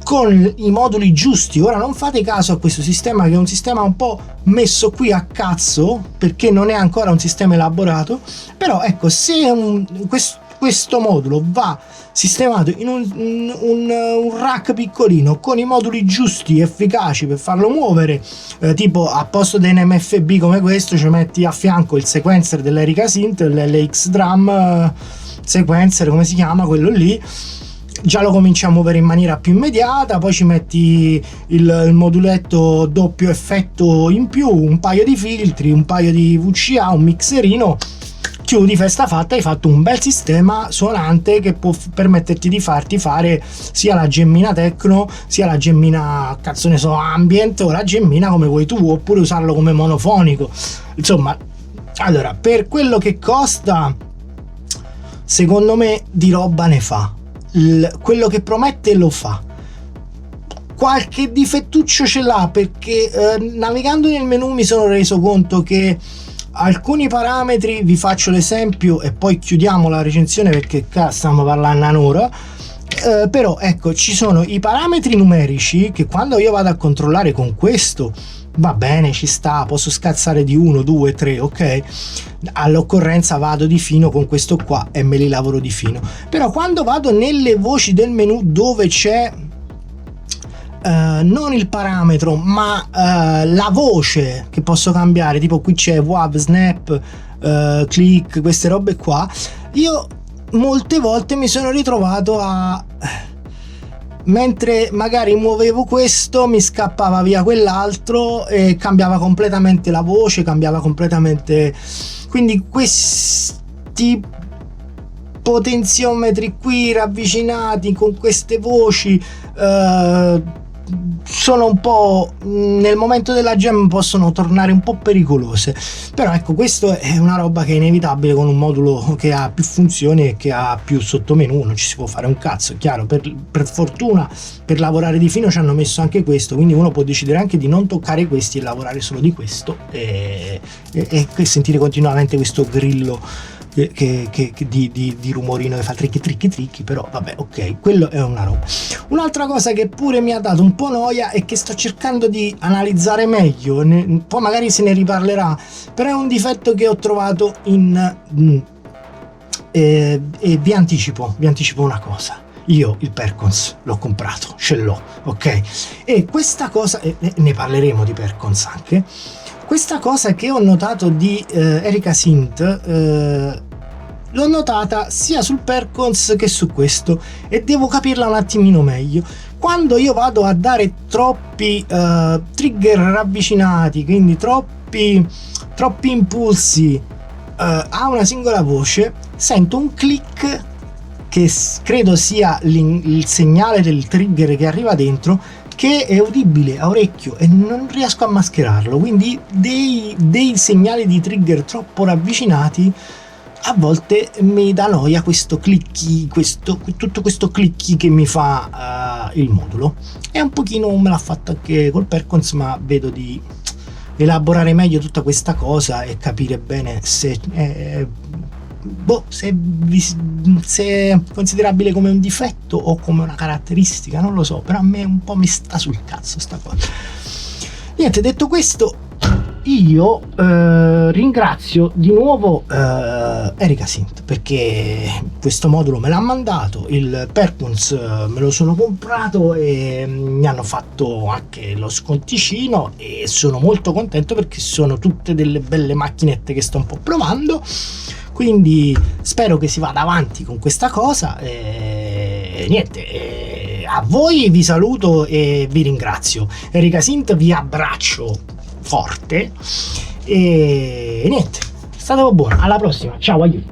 con i moduli giusti. Ora non fate caso a questo sistema, che è un sistema un po' messo qui a cazzo perché non è ancora un sistema elaborato, però ecco, se questo modulo va sistemato in un rack piccolino con i moduli giusti, efficaci per farlo muovere, tipo a posto dell'MFB come questo ci metti a fianco il sequencer dell'Erica Synth, l'LX Drum sequencer, come si chiama quello lì, già lo cominci a muovere in maniera più immediata. Poi ci metti il moduletto doppio effetto in più, un paio di filtri, un paio di VCA, un mixerino, chiudi, festa fatta, hai fatto un bel sistema suonante che può permetterti di farti fare sia la gemmina techno, sia la gemmina cazzo ne so ambient, o la gemmina come vuoi tu, oppure usarlo come monofonico. Insomma, allora, per quello che costa, secondo me di roba ne fa. Quello che promette lo fa. Qualche difettuccio ce l'ha, perché navigando nel menu mi sono reso conto che alcuni parametri, vi faccio l'esempio e poi chiudiamo la recensione perché stiamo parlando un'ora, però ecco, ci sono i parametri numerici che quando io vado a controllare con questo va bene, ci sta, posso scazzare di 1, 2, 3, ok, all'occorrenza vado di fino con questo qua e me li lavoro di fino. Però quando vado nelle voci del menu dove c'è non il parametro ma la voce che posso cambiare, tipo qui c'è WAV, snap, click, queste robe qua, io molte volte mi sono ritrovato mentre magari muovevo questo mi scappava via quell'altro e cambiava completamente la voce, cambiava completamente. Quindi questi potenziometri qui ravvicinati con queste voci sono un po', nel momento della jam possono tornare un po' pericolose, però ecco, questo è una roba che è inevitabile con un modulo che ha più funzioni e che ha più sottomenu, non ci si può fare un cazzo, è chiaro. Per fortuna per lavorare di fino ci hanno messo anche questo, quindi uno può decidere anche di non toccare questi e lavorare solo di questo e sentire continuamente questo grillo di rumorino che fa tricchi, però vabbè, ok, quello è una roba. Un'altra cosa che pure mi ha dato un po' noia e che sto cercando di analizzare meglio, poi magari se ne riparlerà, però è un difetto che ho trovato e vi anticipo una cosa: io il Percons l'ho comprato, ce l'ho, ok? E questa cosa, ne parleremo di Percons anche, questa cosa che ho notato di Erika Synth, l'ho notata sia sul Percons che su questo, e devo capirla un attimino meglio. Quando io vado a dare troppi trigger ravvicinati, quindi troppi impulsi a una singola voce, sento un click che credo sia il segnale del trigger che arriva dentro, che è udibile a orecchio e non riesco a mascherarlo. Quindi dei segnali di trigger troppo ravvicinati a volte mi dà noia, questo clicchi, tutto questo clicchi che mi fa il modulo. E un pochino me l'ha fatto anche col Percons, ma vedo di elaborare meglio tutta questa cosa e capire bene se è considerabile come un difetto o come una caratteristica, non lo so, però a me un po' mi sta sul cazzo sta cosa. Niente, detto questo, io ringrazio di nuovo Erika Synth, perché questo modulo me l'ha mandato, il Percons me lo sono comprato e mi hanno fatto anche lo sconticino e sono molto contento perché sono tutte delle belle macchinette che sto un po' provando, quindi spero che si vada avanti con questa cosa e niente, a voi vi saluto e vi ringrazio. Erika Synth, vi abbraccio forte e niente, è stato buono, alla prossima, ciao, aiuto.